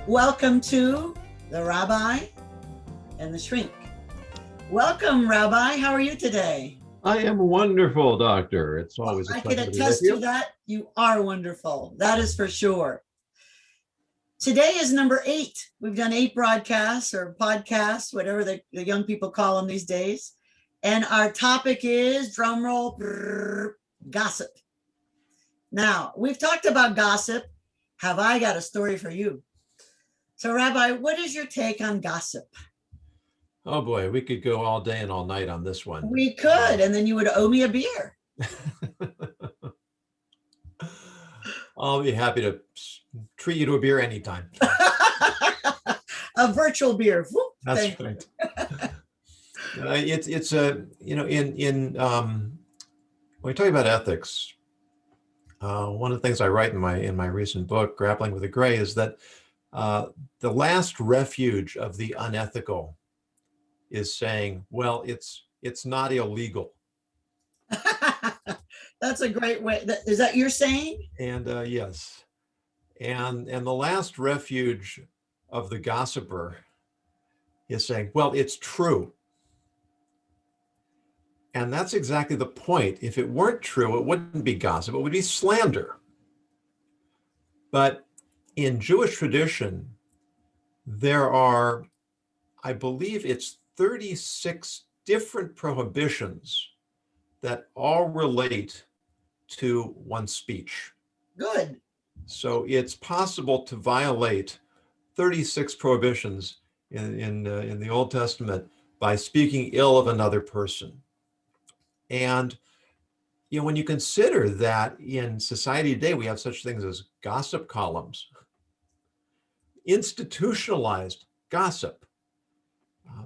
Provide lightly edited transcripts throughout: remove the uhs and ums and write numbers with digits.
Welcome to the Rabbi and The Shrink. Welcome, Rabbi. How are you today? I am wonderful, Doctor. It's always a pleasure I to can be with attest you. to that. You are wonderful. That is for sure. Today is number 8. We've done 8 broadcasts or podcasts, whatever the young people call them these days. And our topic is, drumroll, gossip. Now, we've talked about gossip. Have I got a story for you? So, Rabbi, what is your take on gossip? Oh boy, we could go all day and all night on this one. We could, and then you would owe me a beer. I'll be happy to treat you to a beer anytime. A virtual beer. Whoop, That's right. It's a when we talk about ethics, one of the things I write in my recent book, Grappling with the Gray, is that the last refuge of the unethical is saying, well, it's not illegal. That's a great way. Is that your saying? And yes. And the last refuge of the gossiper is saying, well, it's true. And that's exactly the point. If it weren't true, it wouldn't be gossip, it would be slander. But in Jewish tradition, there are, I believe it's 36 different prohibitions that all relate to one's speech. Good. So it's possible to violate 36 prohibitions in the Old Testament by speaking ill of another person. And when you consider that in society today, we have such things as gossip columns, institutionalized gossip.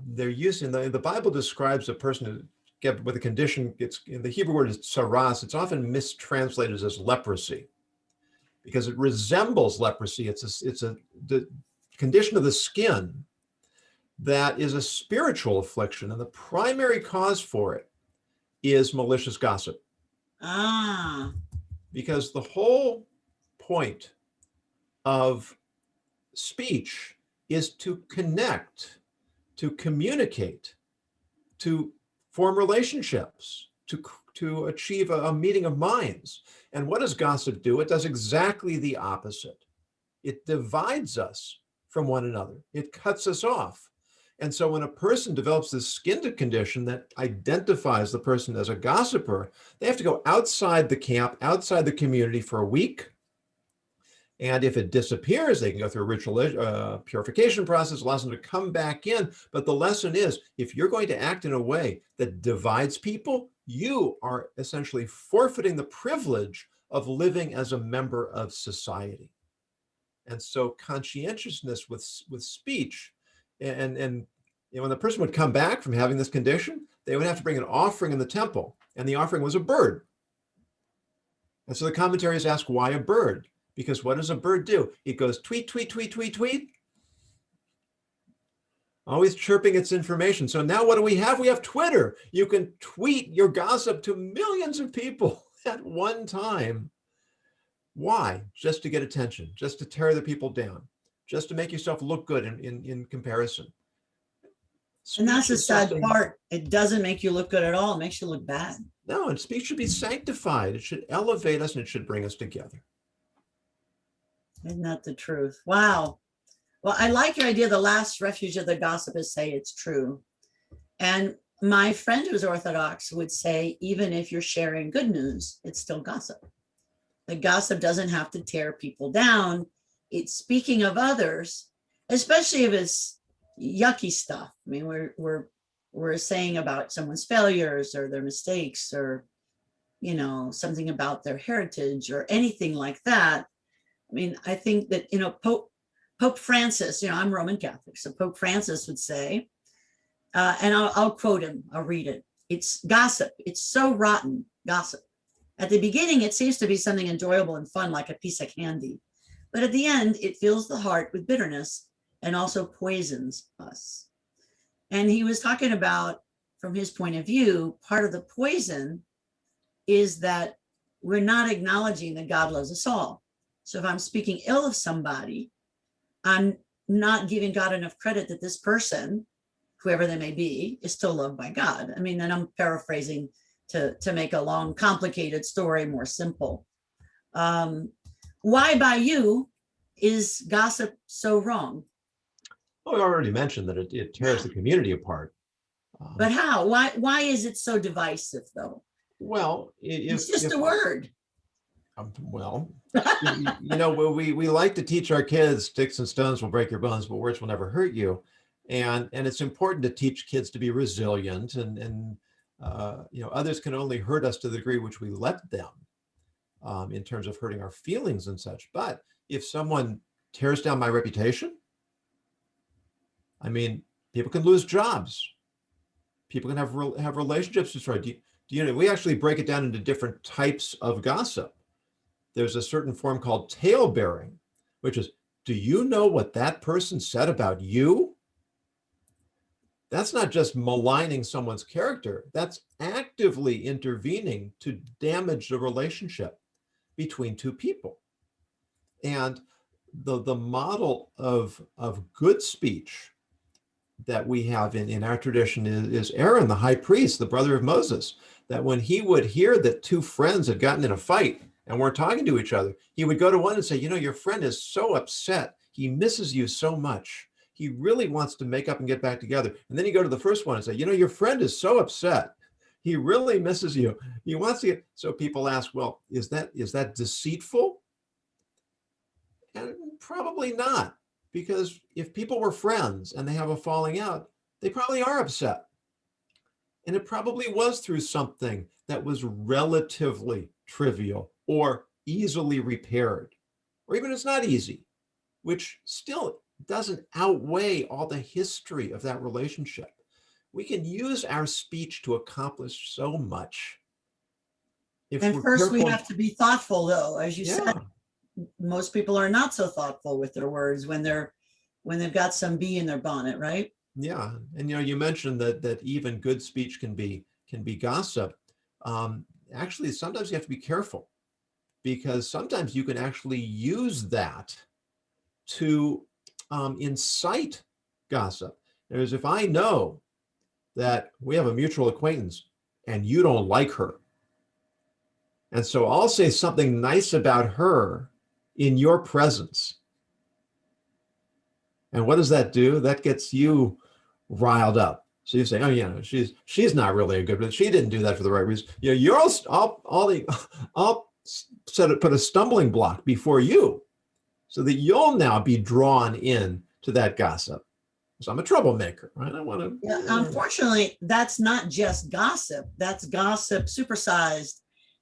They're using the Bible describes a person who get with a condition. It's the Hebrew word is tsaras. It's often mistranslated as leprosy because it resembles leprosy. It's the condition of the skin that is a spiritual affliction, and the primary cause for it is malicious gossip. Because the whole point of speech is to connect, to communicate, to form relationships, to achieve a meeting of minds. And what does gossip do? It does exactly the opposite. It divides us from one another. It cuts us off. And so when a person develops this skin condition that identifies the person as a gossiper, they have to go outside the camp, outside the community for a week. And if it disappears, they can go through a ritual purification process, allows them to come back in. But the lesson is, if you're going to act in a way that divides people, you are essentially forfeiting the privilege of living as a member of society. And so conscientiousness with speech, and when the person would come back from having this condition, they would have to bring an offering in the temple, and the offering was a bird. And so the commentaries ask, why a bird? Because what does a bird do? It goes tweet, tweet, tweet, tweet, tweet, always chirping its information. So now what do we have? We have Twitter. You can tweet your gossip to millions of people at one time. Why? Just to get attention, just to tear the people down, just to make yourself look good in comparison. And that's the sad part. It doesn't make you look good at all. It makes you look bad. No, and speech should be sanctified. It should elevate us and it should bring us together. Isn't that the truth? Wow. Well, I like your idea. The last refuge of the gossip is say it's true. And my friend who's Orthodox would say, even if you're sharing good news, it's still gossip. The gossip doesn't have to tear people down. It's speaking of others, especially if it's yucky stuff. I mean, we're saying about someone's failures or their mistakes or, something about their heritage or anything like that. I mean, I think that, Pope Francis, I'm Roman Catholic, so Pope Francis would say, and I'll quote him, I'll read it. It's gossip. It's so rotten, gossip. At the beginning, it seems to be something enjoyable and fun, like a piece of candy. But at the end, it fills the heart with bitterness and also poisons us. And he was talking about, from his point of view, part of the poison is that we're not acknowledging that God loves us all. So if I'm speaking ill of somebody, I'm not giving God enough credit that this person, whoever they may be, is still loved by God. I mean, and I'm paraphrasing to make a long, complicated story more simple. Why by you is gossip so wrong? Well, we already mentioned that it tears the community apart. But how? Why is it so divisive though? Well, It's just a word. Well, we like to teach our kids sticks and stones will break your bones, but words will never hurt you. And it's important to teach kids to be resilient and others can only hurt us to the degree which we let them, in terms of hurting our feelings and such. But if someone tears down my reputation, I mean, people can lose jobs. People can have relationships destroyed. We actually break it down into different types of gossip. There's a certain form called tale bearing, which is, do you know what that person said about you? That's not just maligning someone's character. That's actively intervening to damage the relationship between two people. And the model of good speech that we have in our tradition is Aaron, the high priest, the brother of Moses, that when he would hear that two friends had gotten in a fight and weren't talking to each other, he would go to one and say, your friend is so upset. He misses you so much. He really wants to make up and get back together. And then you go to the first one and say, your friend is so upset. He really misses you. He wants to get, so people ask, well, is that deceitful? And probably not, because if people were friends and they have a falling out, they probably are upset. And it probably was through something that was relatively trivial or easily repaired, or even it's not easy, which still doesn't outweigh all the history of that relationship. We can use our speech to accomplish so much. And first we have to be thoughtful though, as you said. Most people are not so thoughtful with their words when they've got some bee in their bonnet, right? Yeah, and you mentioned that even good speech can be gossip. Actually, sometimes you have to be careful, because sometimes you can actually use that to incite gossip. There's, if I know that we have a mutual acquaintance and you don't like her, and so I'll say something nice about her in your presence. And what does that do? That gets you riled up. So you say, oh, she's not really a good, but she didn't do that for the right reason. I'll put a stumbling block before you so that you'll now be drawn in to that gossip. So I'm a troublemaker, right? I want to. Yeah, unfortunately, that's not just gossip. That's gossip supersized,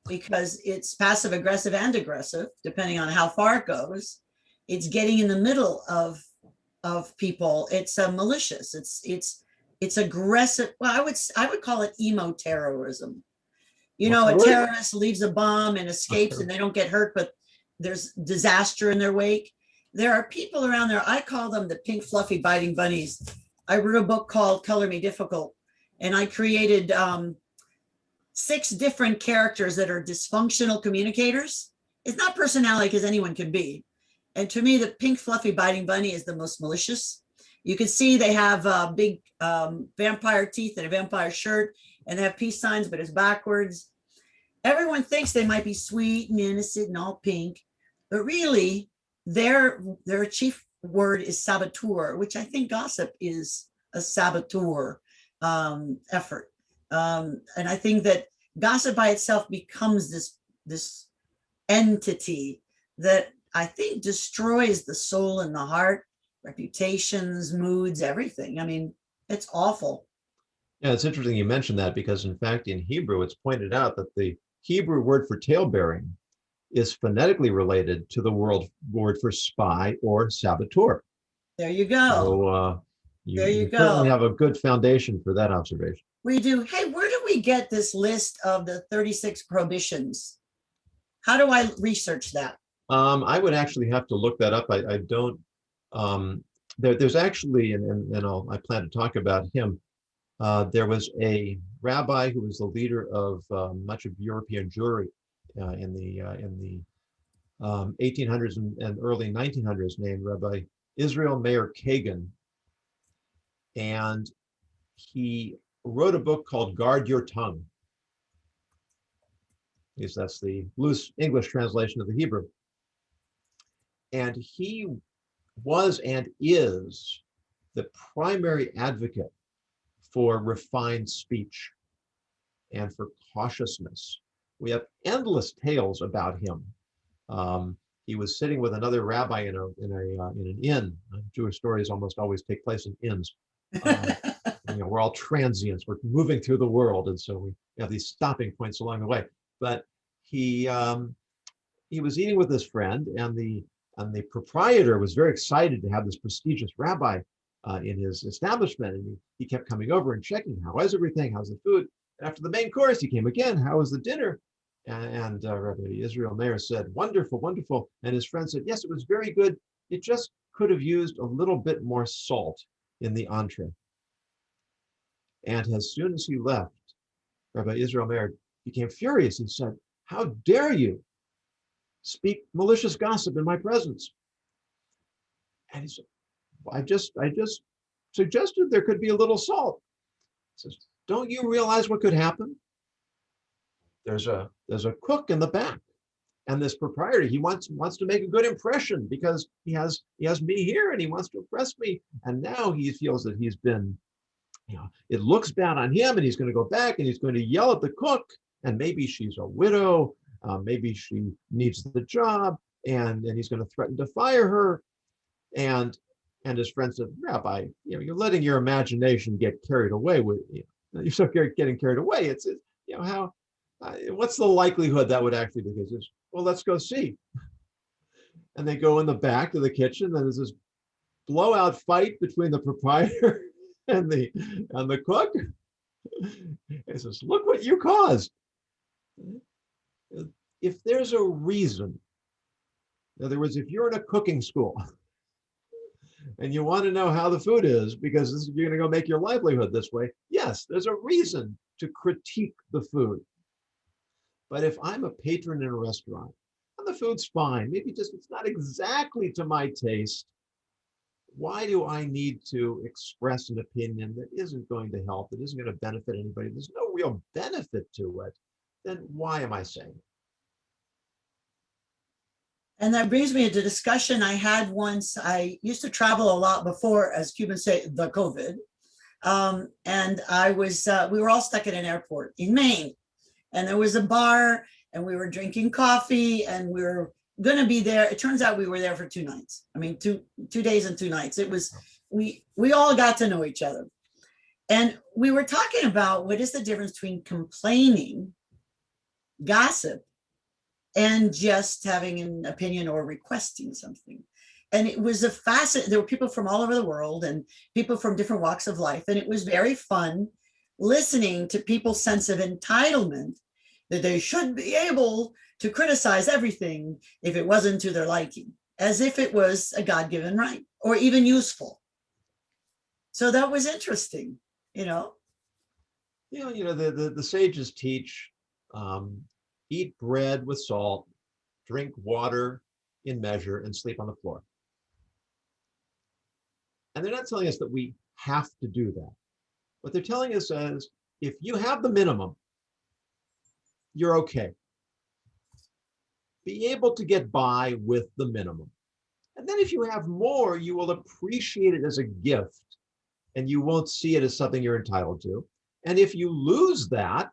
because it's passive aggressive and aggressive, depending on how far it goes. It's getting in the middle of people. It's malicious. It's aggressive. Well, I would call it emo terrorism. A terrorist leaves a bomb and escapes and they don't get hurt, but there's disaster in their wake. There are people around there. I call them the pink fluffy biting bunnies. I wrote a book called Color Me Difficult, and I created 6 different characters that are dysfunctional communicators. It's not personality, because anyone can be. And to me, the pink fluffy biting bunny is the most malicious. You can see they have big vampire teeth and a vampire shirt, and they have peace signs, but it's backwards. Everyone thinks they might be sweet and innocent and all pink, but really their chief word is saboteur, which I think gossip is a saboteur effort. And I think that gossip by itself becomes this entity that I think destroys the soul and the heart, reputations, moods, everything. I mean, it's awful. Yeah, it's interesting you mentioned that, because in fact, in Hebrew, it's pointed out that the Hebrew word for tale-bearing is phonetically related to the word for spy or saboteur. There you go. So you certainly have a good foundation for that observation. We do. Hey, where do we get this list of the 36 prohibitions? How do I research that? I would actually have to look that up. I don't. There's actually, and I plan to talk about him. There was a rabbi who was the leader of much of European Jewry in the 1800s and early 1900s, named Rabbi Israel Mayer Kagan, and he wrote a book called Guard Your Tongue. Yes, that's the loose English translation of the Hebrew. And he was and is the primary advocate for refined speech and for cautiousness. We have endless tales about him. He was sitting with another rabbi in an inn. Jewish stories almost always take place in inns. We're all transients. We're moving through the world, and so we have these stopping points along the way. But he was eating with his friend, and the proprietor was very excited to have this prestigious rabbi in his establishment, and he kept coming over and checking, how is everything, how's the food. After the main course, he came again, how was the dinner? And Rabbi Israel Mayer said, wonderful, wonderful. And his friend said, yes, it was very good. It just could have used a little bit more salt in the entree. And as soon as he left, Rabbi Israel Mayer became furious and said, how dare you speak malicious gossip in my presence? And he said, I just suggested there could be a little salt. He says, don't you realize what could happen? There's a cook in the back, and this proprietor, he wants to make a good impression because he has me here and he wants to impress me. And now he feels that he's been, it looks bad on him, and he's going to go back and he's going to yell at the cook. And maybe she's a widow, maybe she needs the job, and he's going to threaten to fire her. And his friend said, Rabbi, you're letting your imagination get carried away with you. You're so getting carried away. It's how. What's the likelihood that would actually be the case? Well, let's go see. And they go in the back of the kitchen, and there's this blowout fight between the proprietor and the cook. He says, look what you caused. If there's a reason, in other words, if you're in a cooking school and you want to know how the food is because you're going to go make your livelihood this way, yes, there's a reason to critique the food. But if I'm a patron in a restaurant and the food's fine, maybe just it's not exactly to my taste, why do I need to express an opinion that isn't going to help, that isn't going to benefit anybody? There's no real benefit to it. Then why am I saying it? And that brings me to a discussion I had once. I used to travel a lot before, as Cubans say, the COVID. And we were all stuck in an airport in Maine. And there was a bar, and we were drinking coffee, and we were going to be there. It turns out we were there for 2 nights. I mean, two days and 2 nights. It was, we all got to know each other. And we were talking about what is the difference between complaining, gossip, and just having an opinion or requesting something. And it was there were people from all over the world and people from different walks of life. And it was very fun listening to people's sense of entitlement that they should be able to criticize everything if it wasn't to their liking, as if it was a God-given right or even useful. So that was interesting, the sages teach, eat bread with salt, drink water in measure, and sleep on the floor. And they're not telling us that we have to do that. What they're telling us is, if you have the minimum, you're okay. Be able to get by with the minimum. And then if you have more, you will appreciate it as a gift, and you won't see it as something you're entitled to. And if you lose that,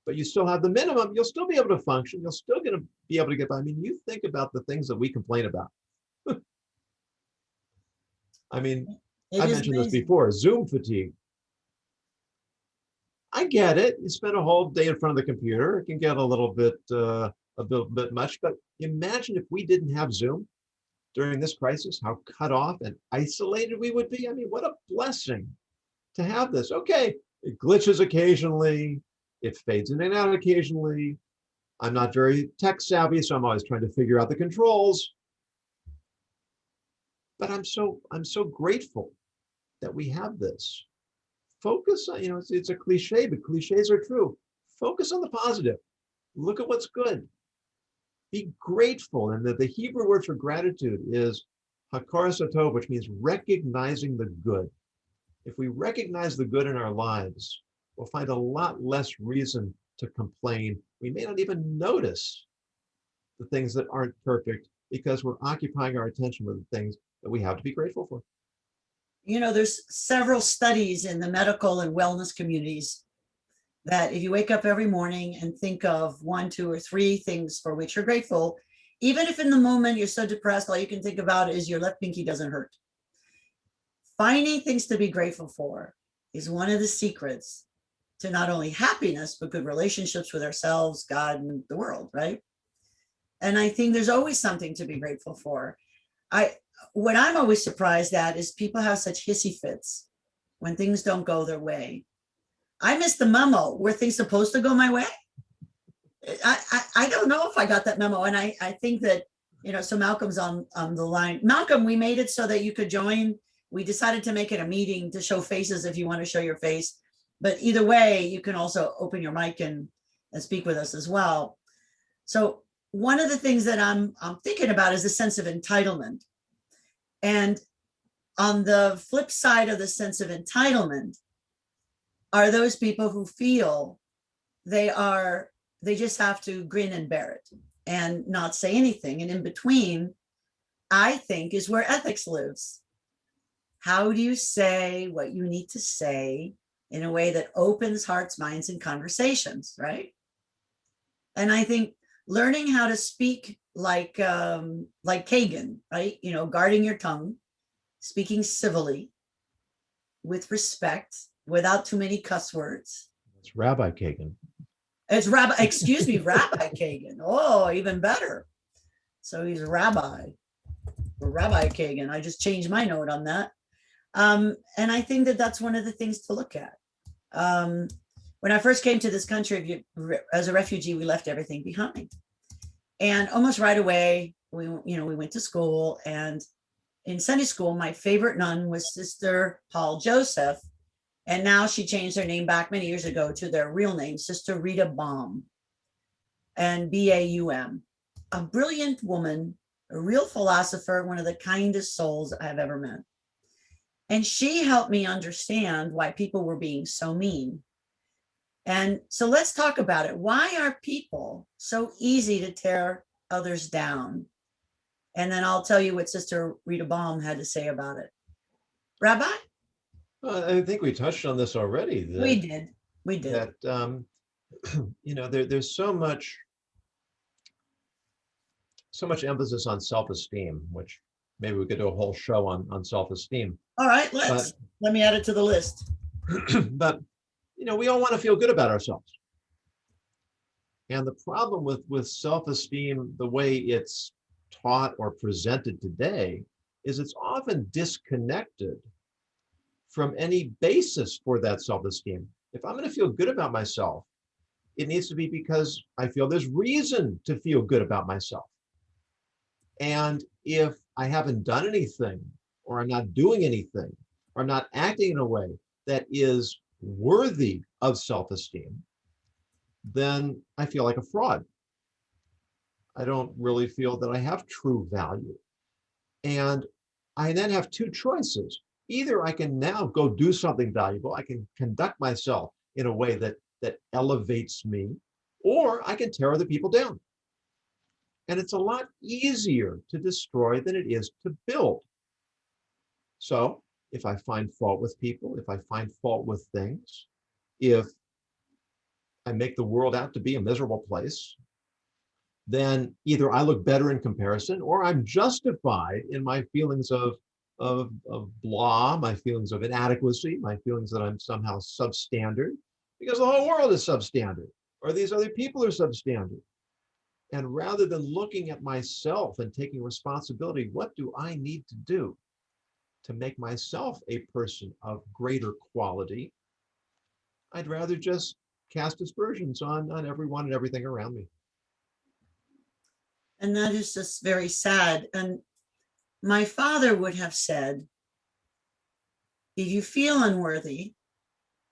but you still have the minimum, you'll still be able to function. You're still going to be able to get by. I mean, you think about the things that we complain about. I mean, I mentioned this before, Zoom fatigue. I get it. You spend a whole day in front of the computer. It can get a little bit much. But imagine if we didn't have Zoom during this crisis, how cut off and isolated we would be. I mean, what a blessing to have this. Okay, it glitches occasionally. It fades in and out occasionally. I'm not very tech savvy, so I'm always trying to figure out the controls. But I'm so grateful that we have this. Focus on, it's a cliche, but cliches are true. Focus on the positive. Look at what's good. Be grateful. And the Hebrew word for gratitude is Hakara Satov, which means recognizing the good. If we recognize the good in our lives, we'll find a lot less reason to complain. We may not even notice the things that aren't perfect because we're occupying our attention with the things that we have to be grateful for. You know, there's several studies in the medical and wellness communities that if you wake up every morning and think of 1, 2, or 3 things for which you're grateful, even if in the moment you're so depressed, all you can think about is your left pinky doesn't hurt. Finding things to be grateful for is one of the secrets to not only happiness, but good relationships with ourselves, God, and the world, right? And I think there's always something to be grateful for. What I'm always surprised at is people have such hissy fits when things don't go their way. I missed the memo. Were things supposed to go my way? I don't know if I got that memo. And I think that, so Malcolm's on the line. Malcolm, we made it so that you could join. We decided to make it a meeting to show faces if you want to show your face. But either way, you can also open your mic and speak with us as well. So one of the things that I'm thinking about is the sense of entitlement. And on the flip side of the sense of entitlement are those people who feel they just have to grin and bear it and not say anything. And in between, I think, is where ethics lives. How do you say what you need to say in a way that opens hearts, minds, and conversations, right? And I think learning how to speak like Kagan, right? Guarding your tongue, speaking civilly, with respect, without too many cuss words. It's Rabbi Kagan. It's Rabbi Kagan. Oh, even better. So he's a rabbi, or Rabbi Kagan. I just changed my note on that. And I think that that's one of the things to look at. When I first came to this country, as a refugee, we left everything behind. And almost right away, we went to school. And in Sunday school, my favorite nun was Sister Paul Joseph. And now she changed her name back many years ago to their real name, Sister Rita Baum, and Baum. A brilliant woman, a real philosopher, one of the kindest souls I've ever met. And she helped me understand why people were being so mean. And so let's talk about it. Why are people so easy to tear others down? And then I'll tell you what Sister Rita Baum had to say about it. Rabbi? I think we touched on this already. We did. That there's so much emphasis on self-esteem, which maybe we could do a whole show on self-esteem. All right, let me add it to the list. But we all want to feel good about ourselves. And the problem with self-esteem, the way it's taught or presented today, is it's often disconnected from any basis for that self-esteem. If I'm going to feel good about myself, it needs to be because I feel there's reason to feel good about myself. And if I haven't done anything, or I'm not doing anything, or I'm not acting in a way that is worthy of self-esteem, then I feel like a fraud. I don't really feel that I have true value. And I then have 2 choices. Either I can now go do something valuable, I can conduct myself in a way that elevates me, or I can tear other people down. And it's a lot easier to destroy than it is to build. So if I find fault with people, if I find fault with things, if I make the world out to be a miserable place, then either I look better in comparison, or I'm justified in my feelings of blah, my feelings of inadequacy, my feelings that I'm somehow substandard, because the whole world is substandard, or these other people are substandard. And rather than looking at myself and taking responsibility, what do I need to do to make myself a person of greater quality? I'd rather just cast aspersions on everyone and everything around me. And that is just very sad. And my father would have said, if you feel unworthy,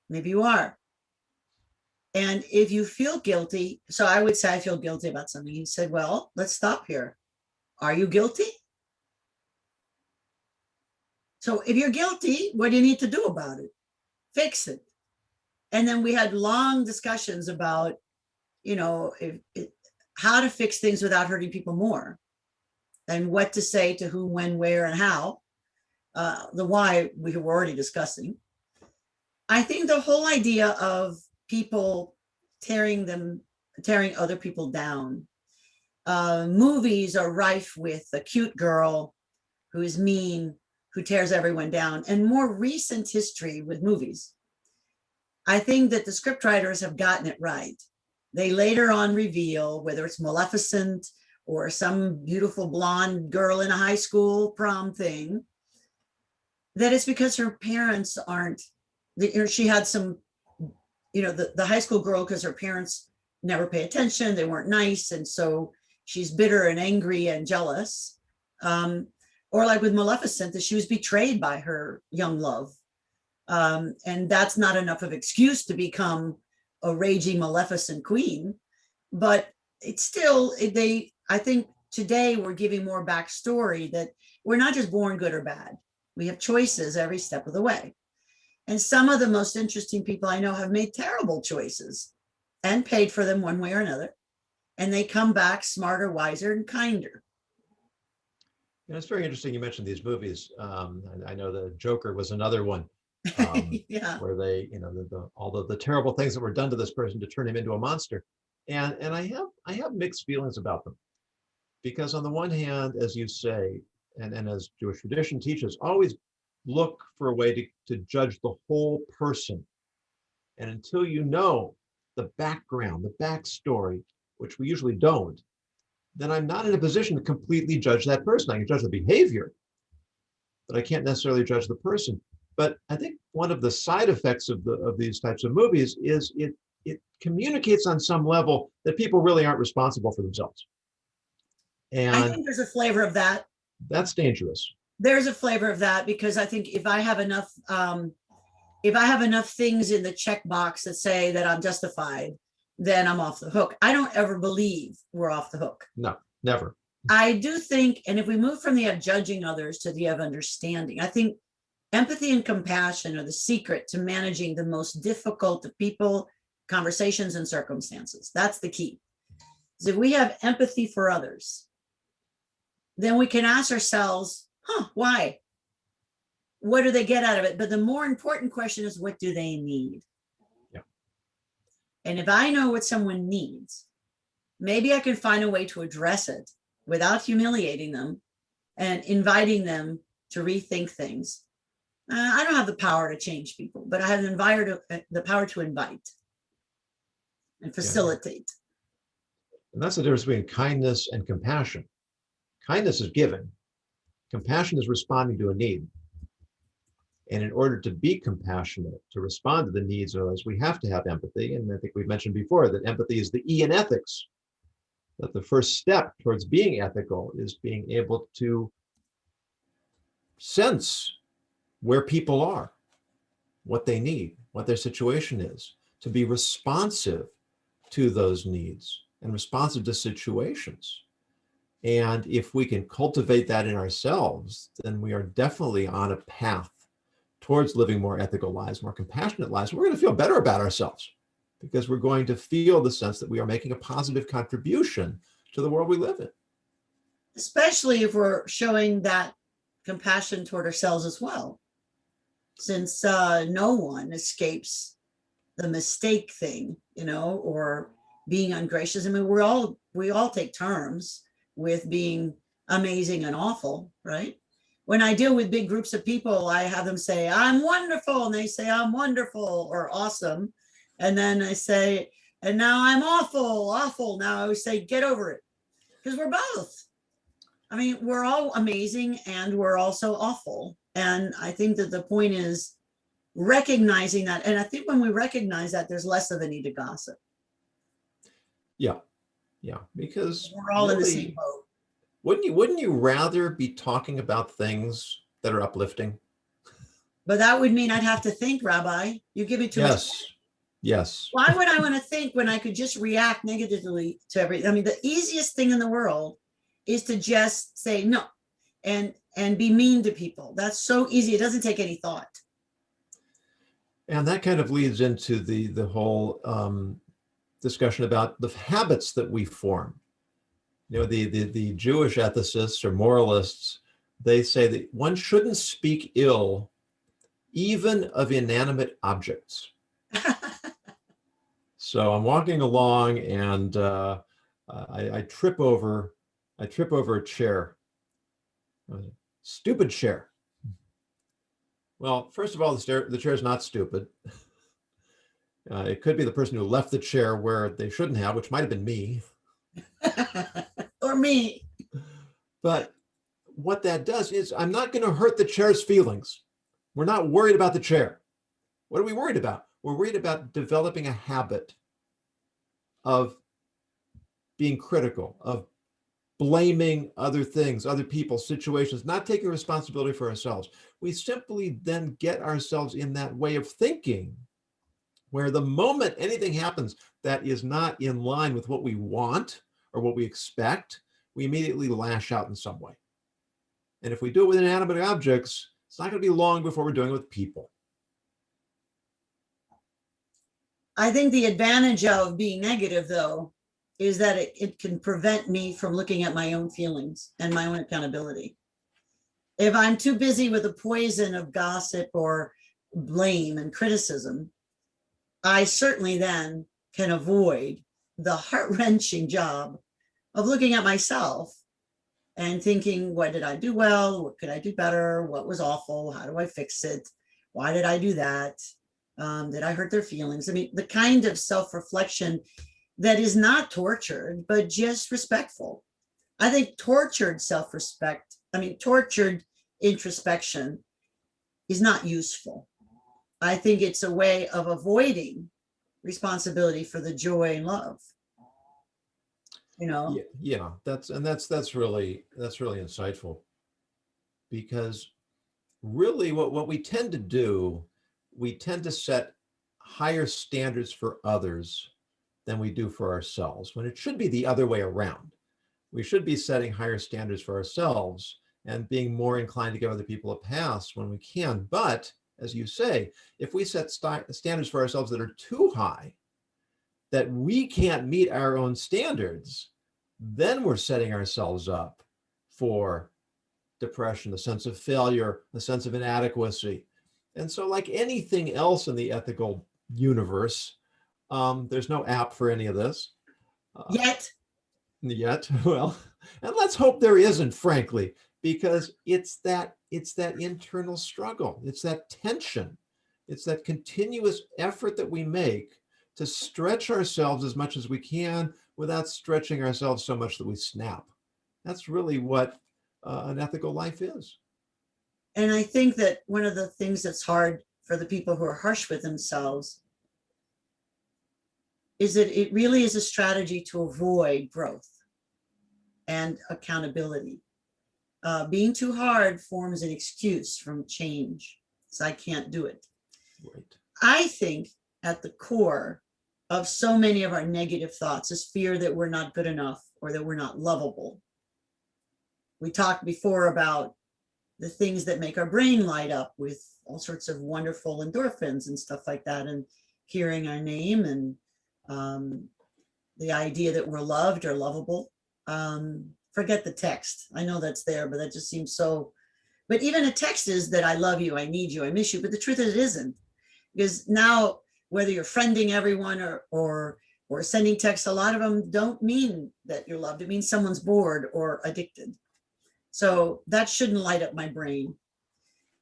maybe you are. And if you feel guilty, so I would say I feel guilty about something. He said, well, let's stop here. Are you guilty? So if you're guilty, what do you need to do about it? Fix it. And then we had long discussions about, how to fix things without hurting people more, and what to say to who, when, where, and how. The why we were already discussing. I think the whole idea of people tearing other people down. Movies are rife with a cute girl who is mean, who tears everyone down, and more recent history with movies. I think that the scriptwriters have gotten it right. They later on reveal, whether it's Maleficent or some beautiful blonde girl in a high school prom thing, that it's because her parents aren't, she had some, the high school girl, because her parents never pay attention, they weren't nice, and so she's bitter and angry and jealous. Or like with Maleficent, that she was betrayed by her young love. And that's not enough of excuse to become a raging Maleficent queen. But it's still, I think today we're giving more backstory that we're not just born good or bad. We have choices every step of the way. And some of the most interesting people I know have made terrible choices and paid for them one way or another. And they come back smarter, wiser, and kinder. It's very interesting you mentioned these movies. I know the Joker was another one. Yeah. Where they, all the terrible things that were done to this person to turn him into a monster. And I have mixed feelings about them. Because on the one hand, as you say, and as Jewish tradition teaches, always look for a way to judge the whole person. And until you know the background, the backstory, which we usually don't, then I'm not in a position to completely judge that person. I can judge the behavior, but I can't necessarily judge the person. But I think one of the side effects of these types of movies is it communicates on some level that people really aren't responsible for themselves. And I think there's a flavor of that. That's dangerous. There's a flavor of that, because I think if I have enough things in the checkbox that say that I'm justified, then I'm off the hook. I don't ever believe we're off the hook. No, never. I do think, and if we move from the of judging others to the of understanding, I think empathy and compassion are the secret to managing the most difficult of people, conversations, and circumstances. That's the key. So if we have empathy for others, then we can ask ourselves, why? What do they get out of it? But the more important question is, what do they need? Yeah. And if I know what someone needs, maybe I can find a way to address it without humiliating them and inviting them to rethink things. I don't have the power to change people, but I have the power to invite and facilitate. And that's the difference between kindness and compassion. Kindness is giving. Compassion is responding to a need. And in order to be compassionate, to respond to the needs of others, we have to have empathy. And I think we've mentioned before that empathy is the E in ethics. That the first step towards being ethical is being able to sense where people are, what they need, what their situation is, to be responsive to those needs and responsive to situations. And if we can cultivate that in ourselves, then we are definitely on a path towards living more ethical lives, more compassionate lives. We're going to feel better about ourselves because we're going to feel the sense that we are making a positive contribution to the world we live in. Especially if we're showing that compassion toward ourselves as well. Since no one escapes the mistake thing, or being ungracious. I mean, we all take turns with being amazing and awful, right? When I deal with big groups of people, I have them say, I'm wonderful. And they say, I'm wonderful or awesome. And then I say, and now I'm awful. Now I would say, get over it. Because we're both. I mean, we're all amazing and we're also awful. And I think that the point is recognizing that. And I think when we recognize that, there's less of a need to gossip. Yeah, because we're all in the same boat. Wouldn't you rather be talking about things that are uplifting? But that would mean I'd have to think, Rabbi. You give me too much. Yes. Why would I want to think when I could just react negatively to everything? I mean, the easiest thing in the world is to just say no. And and be mean to people. That's so easy. It doesn't take any thought. And that kind of leads into the whole discussion about the habits that we form. The Jewish ethicists or moralists, they say that one shouldn't speak ill even of inanimate objects. So I'm walking along and I trip over a chair, stupid chair. Well, first of all, the chair is not stupid. It could be the person who left the chair where they shouldn't have, which might have been me. Or me. But what that does is I'm not going to hurt the chair's feelings. We're not worried about the chair. What are we worried about? We're worried about developing a habit of being critical, of blaming other things, other people, situations, not taking responsibility for ourselves. We simply then get ourselves in that way of thinking where the moment anything happens that is not in line with what we want or what we expect, we immediately lash out in some way. And if we do it with inanimate objects, it's not going to be long before we're doing it with people. I think the advantage of being negative, though, is that it can prevent me from looking at my own feelings and my own accountability. If I'm too busy with the poison of gossip or blame and criticism, I certainly then can avoid the heart-wrenching job of looking at myself and thinking, what did I do well? What could I do better? What was awful? How do I fix it? Why did I do that? Did I hurt their feelings? I mean, the kind of self-reflection that is not tortured, but just respectful. I think tortured introspection is not useful. I think it's a way of avoiding responsibility for the joy and love. Yeah, that's really insightful, because really what we tend to do, we tend to set higher standards for others than we do for ourselves, when it should be the other way around. We should be setting higher standards for ourselves and being more inclined to give other people a pass when we can. But as you say, if we set standards for ourselves that are too high, that we can't meet our own standards, then we're setting ourselves up for depression, a sense of failure, a sense of inadequacy. And so, like anything else in the ethical universe, there's no app for any of this. Yet. Well, and let's hope there isn't, frankly, because it's that internal struggle. It's that tension. It's that continuous effort that we make to stretch ourselves as much as we can without stretching ourselves so much that we snap. That's really what an ethical life is. And I think that one of the things that's hard for the people who are harsh with themselves is that it really is a strategy to avoid growth and accountability. Being too hard forms an excuse from change. So I can't do it. Right. I think at the core of so many of our negative thoughts is fear that we're not good enough or that we're not lovable. We talked before about the things that make our brain light up with all sorts of wonderful endorphins and stuff like that, and hearing our name and the idea that we're loved or lovable. Forget the text. I know that's there, but that just seems so. But even a text is that I love you, I need you, I miss you. But the truth is, it isn't, because now whether you're friending everyone or sending texts, a lot of them don't mean that you're loved. It means someone's bored or addicted. So that shouldn't light up my brain.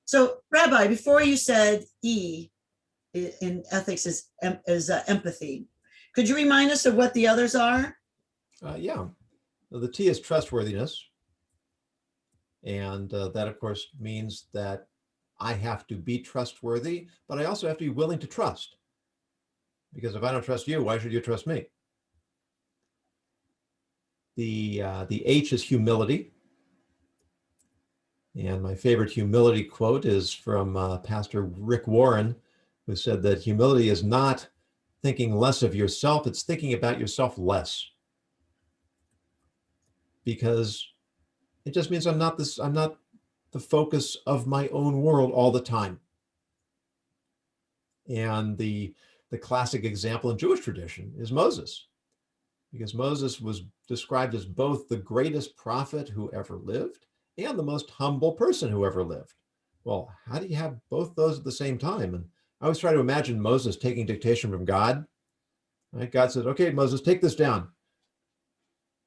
So, Rabbi, before you said E in ethics is empathy, could you remind us of what the others are? Yeah. The T is trustworthiness. And that, of course, means that I have to be trustworthy, but I also have to be willing to trust. Because if I don't trust you, why should you trust me? The H is humility. And my favorite humility quote is from Pastor Rick Warren, who said that humility is not thinking less of yourself, it's thinking about yourself less. Because it just means I'm not the focus of my own world all the time. And the classic example in Jewish tradition is Moses, because Moses was described as both the greatest prophet who ever lived and the most humble person who ever lived. Well, how do you have both those at the same time? And I always try to imagine Moses taking dictation from God. Right? God says, okay, Moses, take this down.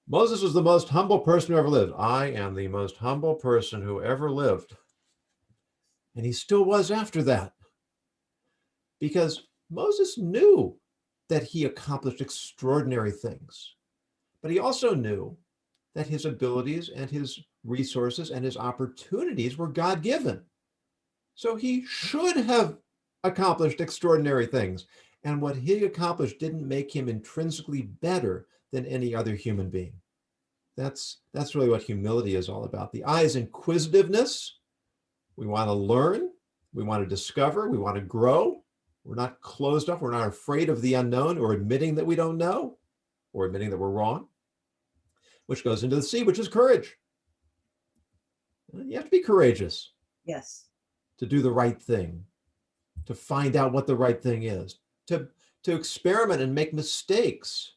Moses was the most humble person who ever lived. I am the most humble person who ever lived. And he still was after that, because Moses knew that he accomplished extraordinary things, but he also knew that his abilities and his resources and his opportunities were God-given. So he should have accomplished extraordinary things. And what he accomplished didn't make him intrinsically better than any other human being. That's really what humility is all about. The I is inquisitiveness. We want to learn. We want to discover. We want to grow. We're not closed off. We're not afraid of the unknown or admitting that we don't know or admitting that we're wrong, which goes into the C, which is courage. You have to be courageous. Yes. To do the right thing, to find out what the right thing is, to experiment and make mistakes,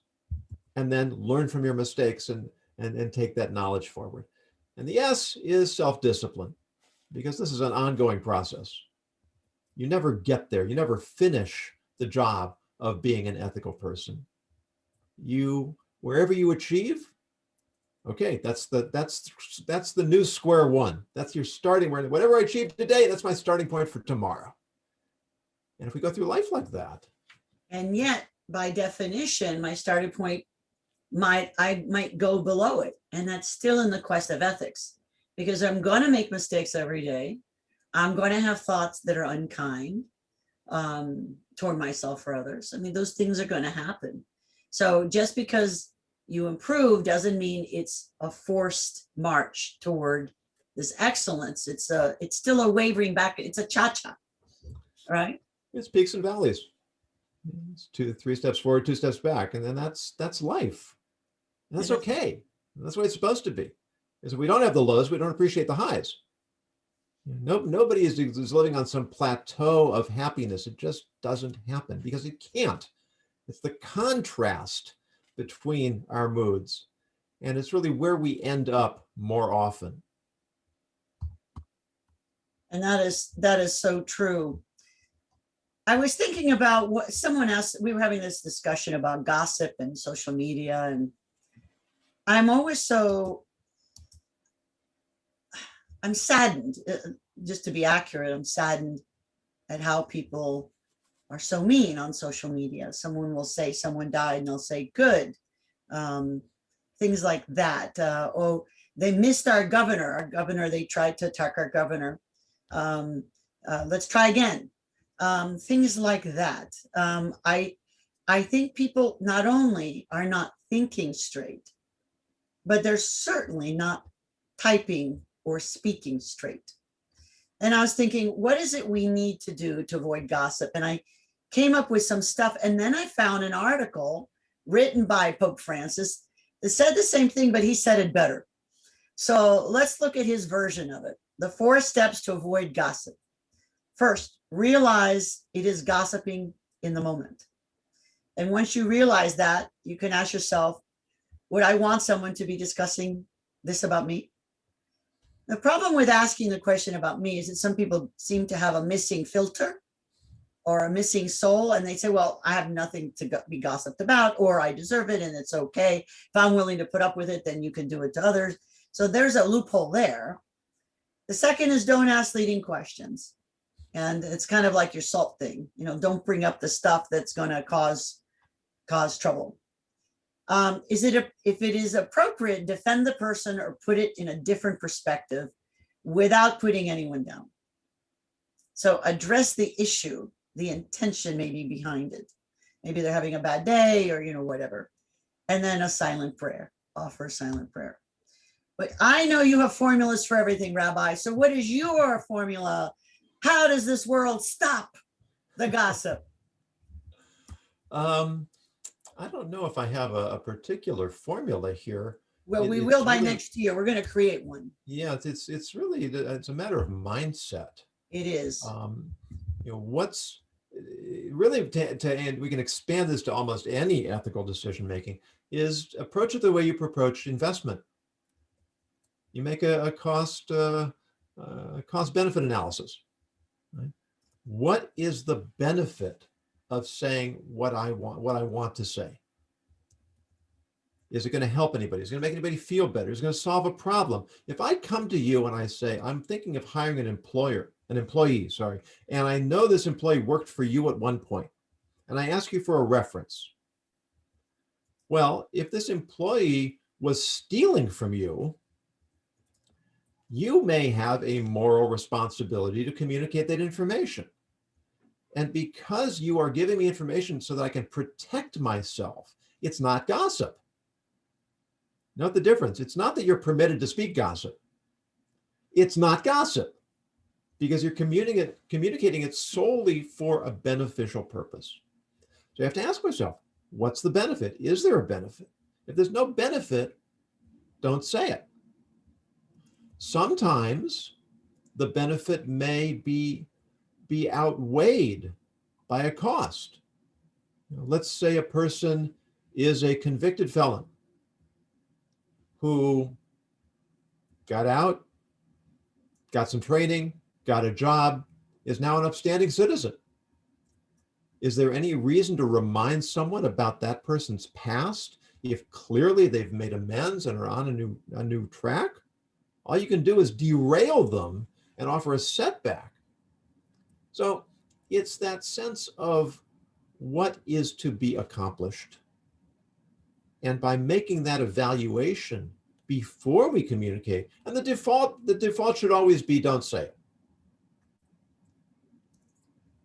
and then learn from your mistakes and take that knowledge forward. And the S is self-discipline, because this is an ongoing process. You never get there. You never finish the job of being an ethical person. Wherever you achieve, okay, that's the new square one. That's your starting point. Whatever I achieve today, that's my starting point for tomorrow. And if we go through life like that. And yet, by definition, my starting point I might go below it. And that's still in the quest of ethics, because I'm going to make mistakes every day. I'm going to have thoughts that are unkind toward myself or others. I mean, those things are going to happen. So just because you improve doesn't mean it's a forced march toward this excellence. It's still a wavering back. It's a cha-cha, right? It's peaks and valleys. It's 2-3 steps forward, 2 steps back, and then that's life. And that's okay. That's what it's supposed to be. Is if we don't have the lows, we don't appreciate the highs. Nobody is living on some plateau of happiness. It just doesn't happen, because it can't. It's the contrast between our moods, and it's really where we end up more often. And that is so true. I was thinking about what someone asked. We were having this discussion about gossip and social media, and I'm saddened, just to be accurate, I'm saddened at how people are so mean on social media. Someone will say someone died and they'll say good, things like that. Oh, they missed our governor, they tried to attack our governor. Let's try again. Things like that. I think people not only are not thinking straight, but they're certainly not typing or speaking straight. And I was thinking, what is it we need to do to avoid gossip? And I came up with some stuff. And then I found an article written by Pope Francis that said the same thing, but he said it better. So let's look at his version of it. The 4 steps to avoid gossip. First, realize it is gossiping in the moment. And once you realize that, you can ask yourself, would I want someone to be discussing this about me? The problem with asking the question about me is that some people seem to have a missing filter or a missing soul, and they say, well, I have nothing to be gossiped about, or I deserve it and it's okay. If I'm willing to put up with it, then you can do it to others. So there's a loophole there. The second is don't ask leading questions. And it's kind of like your salt thing. Don't bring up the stuff that's going to cause trouble. If it is appropriate, defend the person or put it in a different perspective without putting anyone down. So address the issue, the intention maybe behind it. Maybe they're having a bad day or, whatever. And then a silent prayer, offer a silent prayer. But I know you have formulas for everything, Rabbi. So what is your formula? How does this world stop the gossip? I don't know if I have a particular formula here. Well, we it's will by really, next year. We're going to create one. yeah, it's really, it's a matter of mindset. It is. Um, what's really and we can expand this to almost any ethical decision making, is approach it the way you approach investment. You make a cost benefit analysis. Right? What is the benefit of saying what I want to say? Is it going to help anybody? Is it going to make anybody feel better? Is it going to solve a problem? If I come to you and I say, I'm thinking of hiring an employee, sorry, and I know this employee worked for you at one point, and I ask you for a reference. Well, if this employee was stealing from you, you may have a moral responsibility to communicate that information. And because you are giving me information so that I can protect myself, it's not gossip. Note the difference. It's not that you're permitted to speak gossip. It's not gossip because you're communicating it solely for a beneficial purpose. So you have to ask myself, what's the benefit? Is there a benefit? If there's no benefit, don't say it. Sometimes the benefit may be outweighed by a cost. Let's say a person is a convicted felon who got out, got some training, got a job, is now an upstanding citizen. Is there any reason to remind someone about that person's past if clearly they've made amends and are on a new track? All you can do is derail them and offer a setback. So it's that sense of what is to be accomplished. And by making that evaluation before we communicate, and the default should always be don't say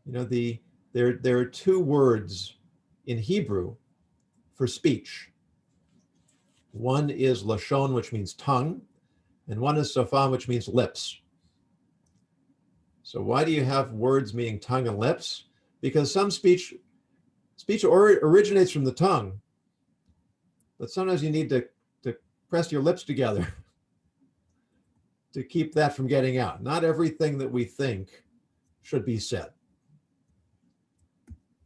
it. There are two words in Hebrew for speech. One is lashon, which means tongue, and one is sofan, which means lips. So why do you have words meaning tongue and lips? Because some speech originates from the tongue, but sometimes you need to press your lips together to keep that from getting out. Not everything that we think should be said.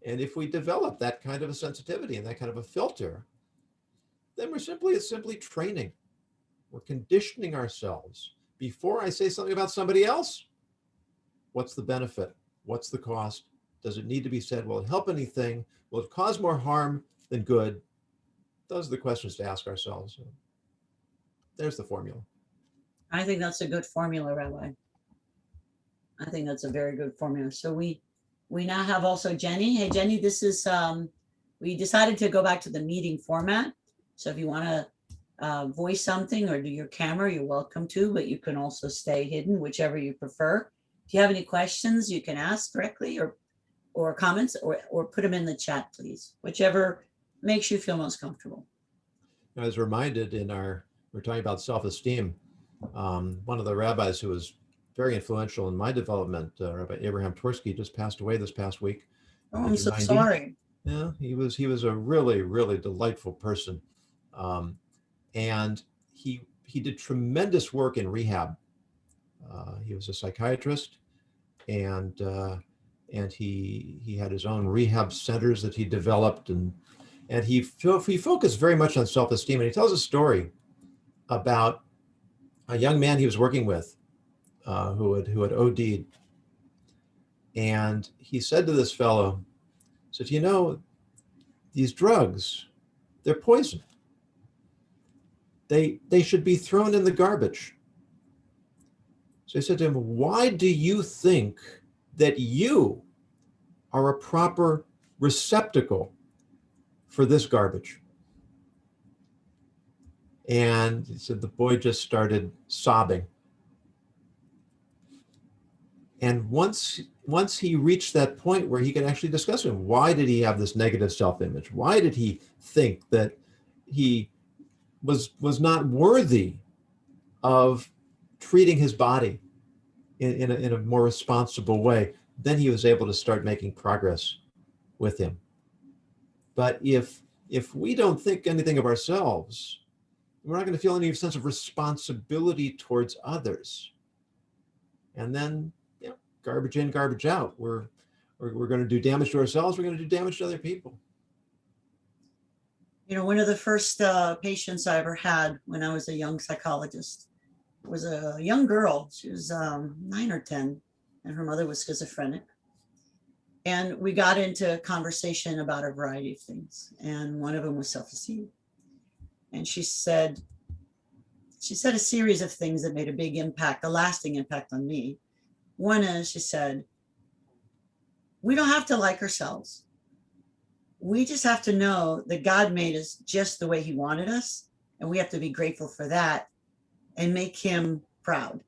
And if we develop that kind of a sensitivity and that kind of a filter, then it's simply training. We're conditioning ourselves. Before I say something about somebody else, what's the benefit? What's the cost? Does it need to be said? Will it help anything? Will it cause more harm than good? Those are the questions to ask ourselves. There's the formula. I think that's a good formula, Rabbi. I think that's a very good formula. So we now have also Jenny. Hey, Jenny, this is, we decided to go back to the meeting format. So if you want to voice something or do your camera, you're welcome to, but you can also stay hidden, whichever you prefer. If you have any questions, you can ask directly or comments or put them in the chat, please, whichever makes you feel most comfortable. I was reminded we're talking about self-esteem. One of the rabbis who was very influential in my development, Rabbi Abraham Twersky, just passed away this past week. Oh, I'm so sorry. Yeah, he was a really, really delightful person. And he did tremendous work in rehab. He was a psychiatrist, and he had his own rehab centers that he developed, and he focused very much on self-esteem. And he tells a story about a young man he was working with who had OD'd, and he said to this fellow, said, these drugs, they're poison. They should be thrown in the garbage. So I said to him, why do you think that you are a proper receptacle for this garbage? And he said the boy just started sobbing. And once he reached that point where he could actually discuss with him, why did he have this negative self-image? Why did he think that he was not worthy of treating his body in a more responsible way? Then he was able to start making progress with him. But if we don't think anything of ourselves, We're not going to feel any sense of responsibility towards others. And then, garbage in, garbage out. We're going to do damage to ourselves. We're going to do damage to other people. One of the first patients I ever had when I was a young psychologist was a young girl. She was 9 or 10, and her mother was schizophrenic. And we got into a conversation about a variety of things. And one of them was self-esteem. And she said a series of things that made a big impact, a lasting impact on me. One is, she said, we don't have to like ourselves. We just have to know that God made us just the way he wanted us. And we have to be grateful for that and make him proud.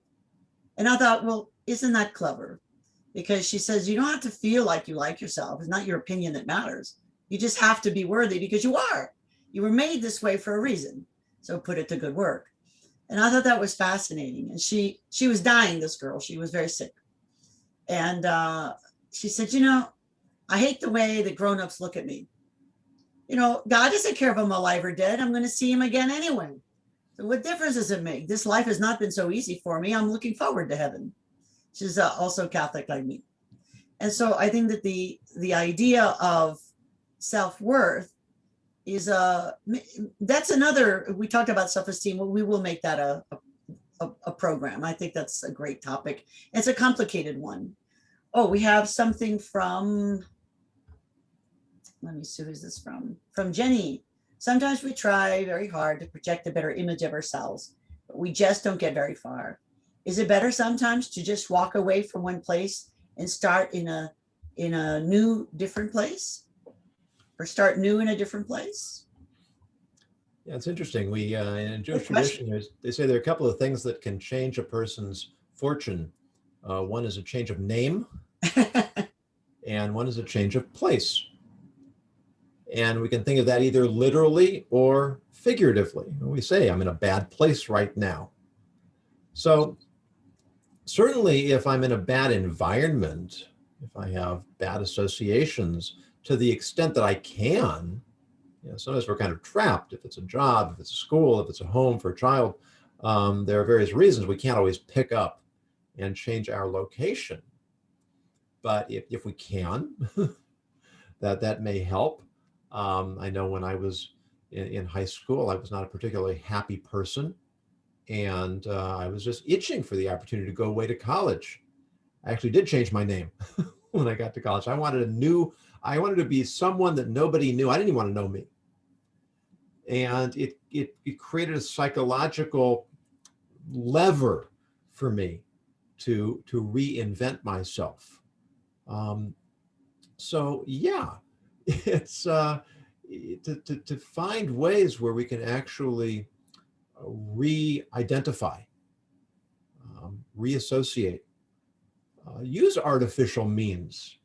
And I thought, well, isn't that clever? Because she says, you don't have to feel like you like yourself. It's not your opinion that matters. You just have to be worthy because you are. You were made this way for a reason. So put it to good work. And I thought that was fascinating. And she was dying, this girl. She was very sick. And she said, I hate the way that grown-ups look at me. God doesn't care if I'm alive or dead. I'm going to see him again anyway. So what difference does it make? This life has not been so easy for me. I'm looking forward to heaven. She's also Catholic like me. And so I think that the idea of self-worth is that's another, we talked about self-esteem. Well, we will make that a program. I think that's a great topic. It's a complicated one. Oh, we have something from, let me see, who's this from? From Jenny. Sometimes we try very hard to project a better image of ourselves, but we just don't get very far. Is it better sometimes to just walk away from one place and start in a new, different place? Or start new in a different place? Yeah, it's interesting. We in Jewish tradition, they say there are a couple of things that can change a person's fortune. One is a change of name, and one is a change of place. And we can think of that either literally or figuratively. We say, I'm in a bad place right now. So certainly if I'm in a bad environment, if I have bad associations, to the extent that I can, sometimes we're kind of trapped. If it's a job, if it's a school, if it's a home for a child, there are various reasons we can't always pick up and change our location. But if we can, that may help. I know when I was in high school, I was not a particularly happy person. And I was just itching for the opportunity to go away to college. I actually did change my name when I got to college. I wanted to be someone that nobody knew. I didn't even want to know me. And it created a psychological lever for me to reinvent myself. So yeah, it's to find ways where we can actually re-identify, reassociate, use artificial means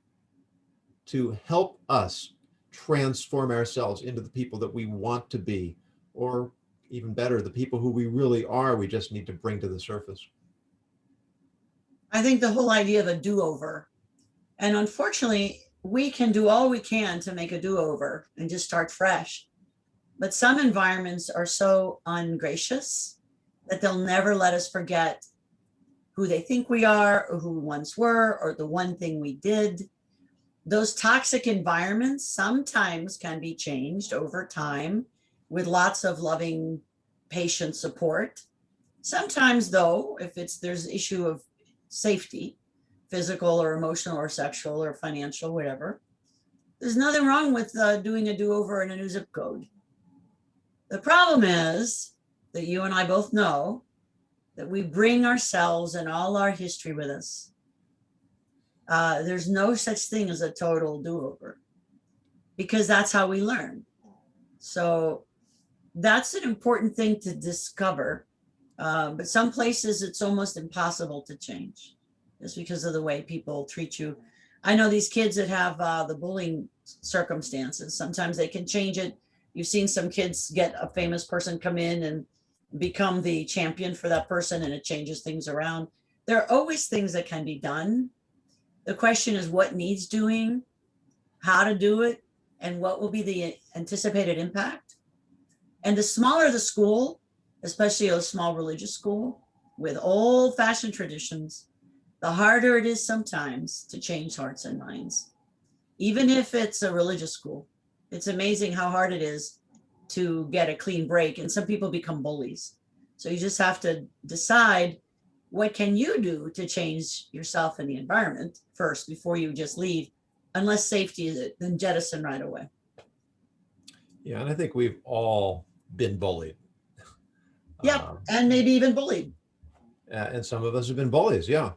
to help us transform ourselves into the people that we want to be, or even better, the people who we really are, we just need to bring to the surface. I think the whole idea of a do-over, and unfortunately, we can do all we can to make a do-over and just start fresh. But some environments are so ungracious that they'll never let us forget who they think we are, or who we once were, or the one thing we did. Those toxic environments sometimes can be changed over time with lots of loving, patient support. Sometimes, though, if there's an issue of safety, physical or emotional or sexual or financial, whatever, there's nothing wrong with doing a do-over in a new zip code. The problem is that you and I both know that we bring ourselves and all our history with us. There's no such thing as a total do-over, because that's how we learn. So that's an important thing to discover. But some places it's almost impossible to change just because of the way people treat you. I know these kids that have the bullying circumstances, sometimes they can change it. You've seen some kids get a famous person come in and become the champion for that person, and it changes things around. There are always things that can be done. The question is what needs doing, how to do it, and what will be the anticipated impact. And the smaller the school, especially a small religious school with old-fashioned traditions, the harder it is sometimes to change hearts and minds. Even if it's a religious school, it's amazing how hard it is to get a clean break. And some people become bullies. So you just have to decide, what can you do to change yourself and the environment first before you just leave, unless safety is it, then jettison right away. Yeah, and I think we've all been bullied. Yeah, and maybe even bullied. And some of us have been bullies, yeah.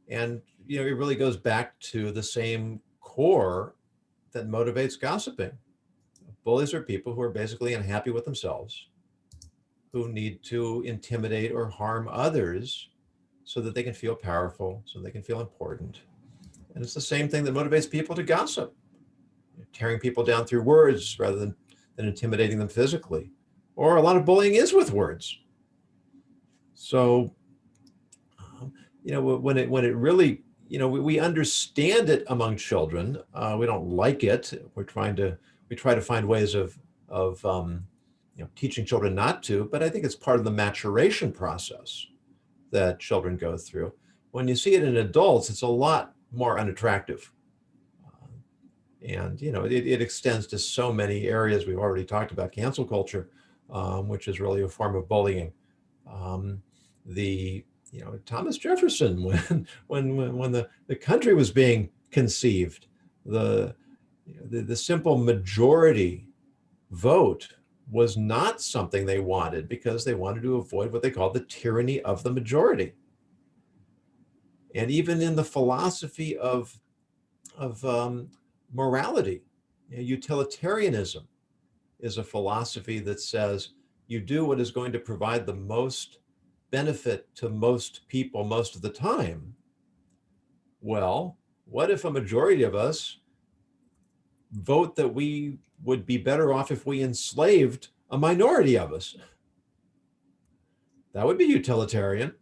And it really goes back to the same core that motivates gossiping. Bullies are people who are basically unhappy with themselves, who need to intimidate or harm others so that they can feel powerful, so they can feel important. And it's the same thing that motivates people to gossip, tearing people down through words rather than intimidating them physically. Or a lot of bullying is with words. So, when it really, we understand it among children. We don't like it. We try to find ways of teaching children not to. But I think it's part of the maturation process that children go through. When you see it in adults, it's a lot more unattractive. And it extends to so many areas. We've already talked about cancel culture, which is really a form of bullying. Thomas Jefferson, when the country was being conceived, the simple majority vote was not something they wanted, because they wanted to avoid what they called the tyranny of the majority. And even in the philosophy of morality, utilitarianism is a philosophy that says you do what is going to provide the most benefit to most people most of the time. Well, what if a majority of us vote that we would be better off if we enslaved a minority of us? That would be utilitarian,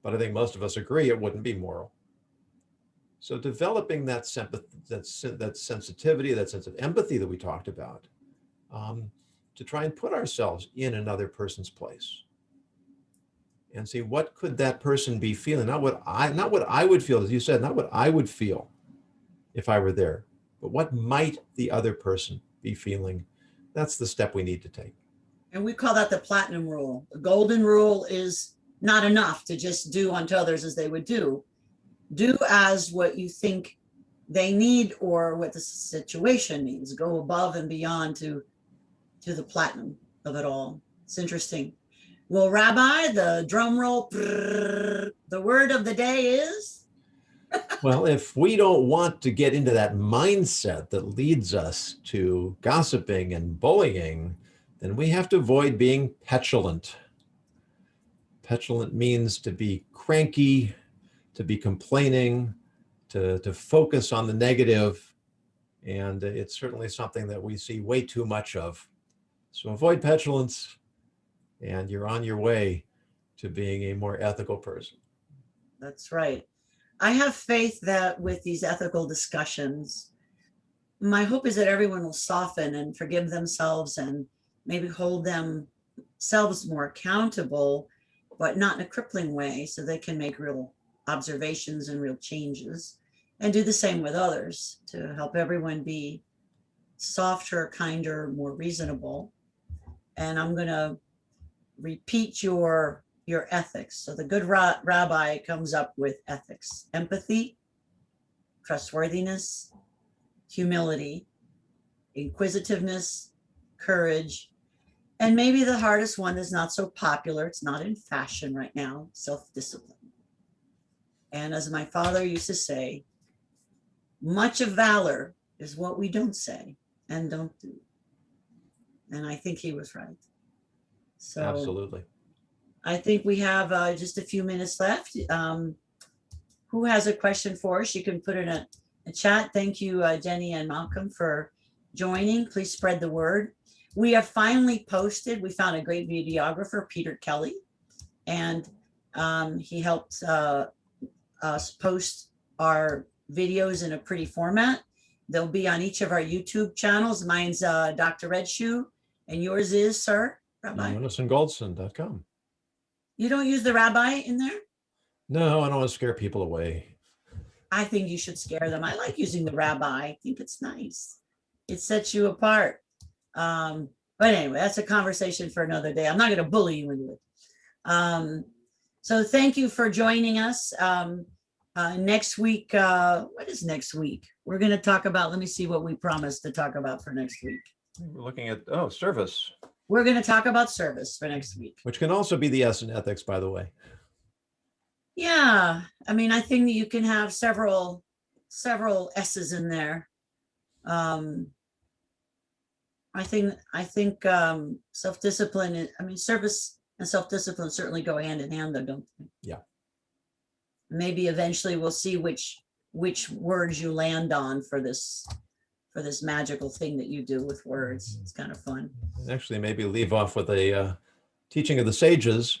but I think most of us agree it wouldn't be moral. So developing that sensitivity, that sense of empathy that we talked about, to try and put ourselves in another person's place and see, what could that person be feeling? Not what I would feel, as you said, not what I would feel if I were there, but what might the other person be feeling? That's the step we need to take. And we call that the platinum rule. The golden rule is not enough to just do unto others as they would do. Do as what you think they need or what the situation needs. Go above and beyond to the platinum of it all. It's interesting. Well, Rabbi, the drum roll, the word of the day is? Well, if we don't want to get into that mindset that leads us to gossiping and bullying, then we have to avoid being petulant. Petulant means to be cranky, to be complaining, to focus on the negative. And it's certainly something that we see way too much of. So avoid petulance, and you're on your way to being a more ethical person. That's right. I have faith that with these ethical discussions, my hope is that everyone will soften and forgive themselves and maybe hold themselves more accountable, but not in a crippling way, so they can make real observations and real changes, and do the same with others to help everyone be softer, kinder, more reasonable. And I'm going to repeat your ethics. So the good rabbi comes up with ethics: empathy, trustworthiness, humility, inquisitiveness, courage, and maybe the hardest one is not so popular, it's not in fashion right now, self-discipline. And as my father used to say, much of valor is what we don't say and don't do. And I think he was right. So absolutely. I think we have just a few minutes left. Who has a question for us? You can put it in a chat. Thank you, Jenny and Malcolm, for joining. Please spread the word. We have finally posted. We found a great videographer, Peter Kelly, and he helped us post our videos in a pretty format. They'll be on each of our YouTube channels. Mine's Dr. Red Shoe, And yours is, sir, Rabbi? YonasonGoldson.com. You don't use the rabbi in there? No, I don't want to scare people away. I think you should scare them. I like using the rabbi. I think it's nice. It sets you apart. But anyway, that's a conversation for another day. I'm not going to bully you into it. So thank you for joining us. Next week, what is next week? We're going to talk about, let me see what we promised to talk about for next week. We're looking at, service. We're going to talk about service for next week. Which can also be the S in ethics, by the way. Yeah, I mean, I think that you can have several S's in there. I think self-discipline, service and self-discipline certainly go hand in hand, though, don't they? Yeah. Maybe eventually we'll see which words you land on for this magical thing that you do with words. It's kind of fun. And actually, maybe leave off with a teaching of the sages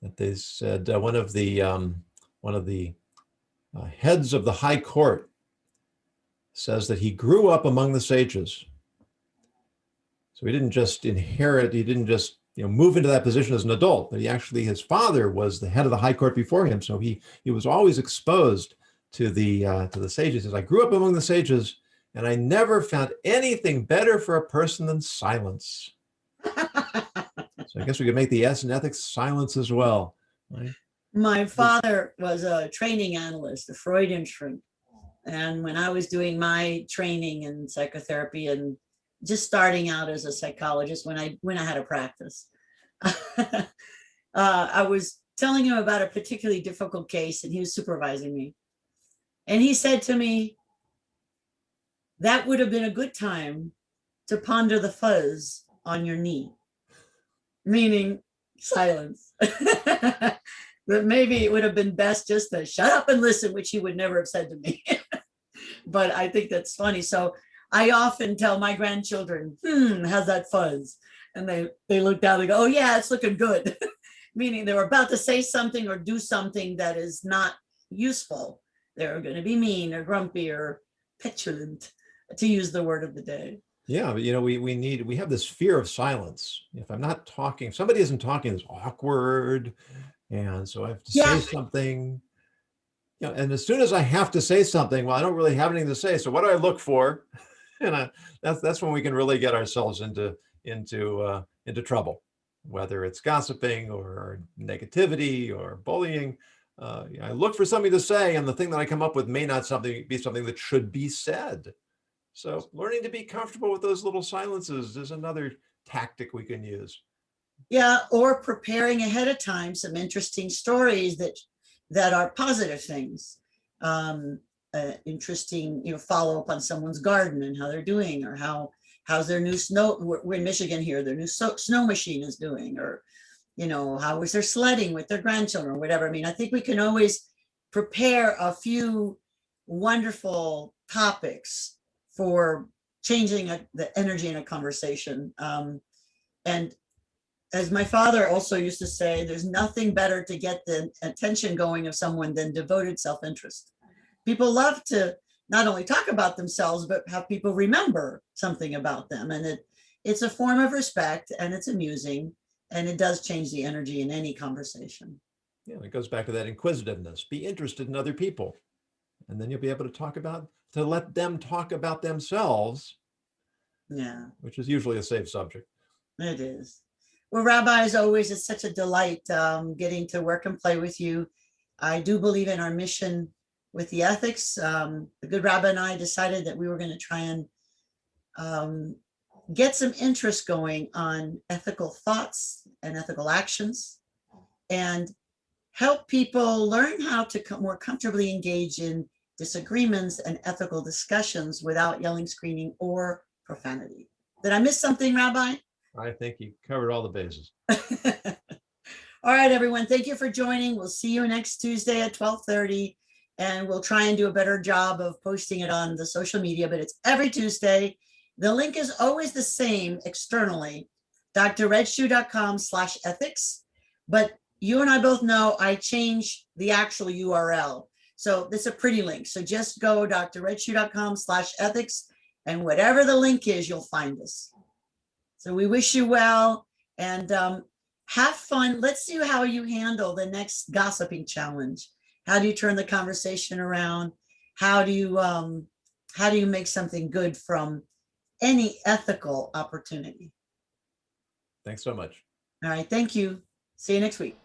that they said one of the heads of the high court says that he grew up among the sages. So he didn't just inherit, he didn't just move into that position as an adult, but his father was the head of the high court before him. So he was always exposed to the sages. He says, I grew up among the sages, and I never found anything better for a person than silence. So I guess we could make the S in ethics silence as well. Right? My father was a training analyst, a Freudian shrink. And when I was doing my training in psychotherapy and just starting out as a psychologist, when I had a practice, I was telling him about a particularly difficult case, and he was supervising me. And he said to me, that would have been a good time to ponder the fuzz on your knee, meaning silence. But maybe it would have been best just to shut up and listen, which he would never have said to me. But I think that's funny. So I often tell my grandchildren, how's that fuzz? And they look down and go, oh yeah, it's looking good. Meaning they were about to say something or do something that is not useful. They're going to be mean or grumpy or petulant, to use the word of the day. Yeah, but we have this fear of silence. If I'm not talking, if somebody isn't talking, it's awkward. And so I have to say something. And as soon as I have to say something, well, I don't really have anything to say. So what do I look for? And that's when we can really get ourselves into trouble, whether it's gossiping or negativity or bullying. I look for something to say, and the thing that I come up with may not be something that should be said. So learning to be comfortable with those little silences is another tactic we can use. Yeah, or preparing ahead of time some interesting stories that are positive things. Interesting, follow up on someone's garden and how they're doing, or how's their new snow. We're in Michigan here. Their new snow machine is doing, or how was their sledding with their grandchildren, or whatever. I think we can always prepare a few wonderful topics for changing the energy in a conversation. And as my father also used to say, there's nothing better to get the attention going of someone than devoted self-interest. People love to not only talk about themselves, but have people remember something about them. And it's a form of respect, and it's amusing, and it does change the energy in any conversation. Yeah, it goes back to that inquisitiveness. Be interested in other people. And then you'll be able to let them talk about themselves. Yeah. Which is usually a safe subject. It is. Well, Rabbi, as always, it's such a delight getting to work and play with you. I do believe in our mission with the ethics. The good Rabbi and I decided that we were going to try and get some interest going on ethical thoughts and ethical actions, and help people learn how to more comfortably engage in disagreements and ethical discussions without yelling, screaming, or profanity. Did I miss something, Rabbi? I think you covered all the bases. All right, everyone. Thank you for joining. We'll see you next Tuesday at 12:30, and we'll try and do a better job of posting it on the social media, but it's every Tuesday. The link is always the same externally, drredshoe.com/ethics. But you and I both know I changed the actual URL. So this is a pretty link. So just go drredshoe.com/ethics, and whatever the link is, you'll find us. So we wish you well, and have fun. Let's see how you handle the next gossiping challenge. How do you turn the conversation around? How do you make something good from any ethical opportunity? Thanks so much. All right. Thank you. See you next week.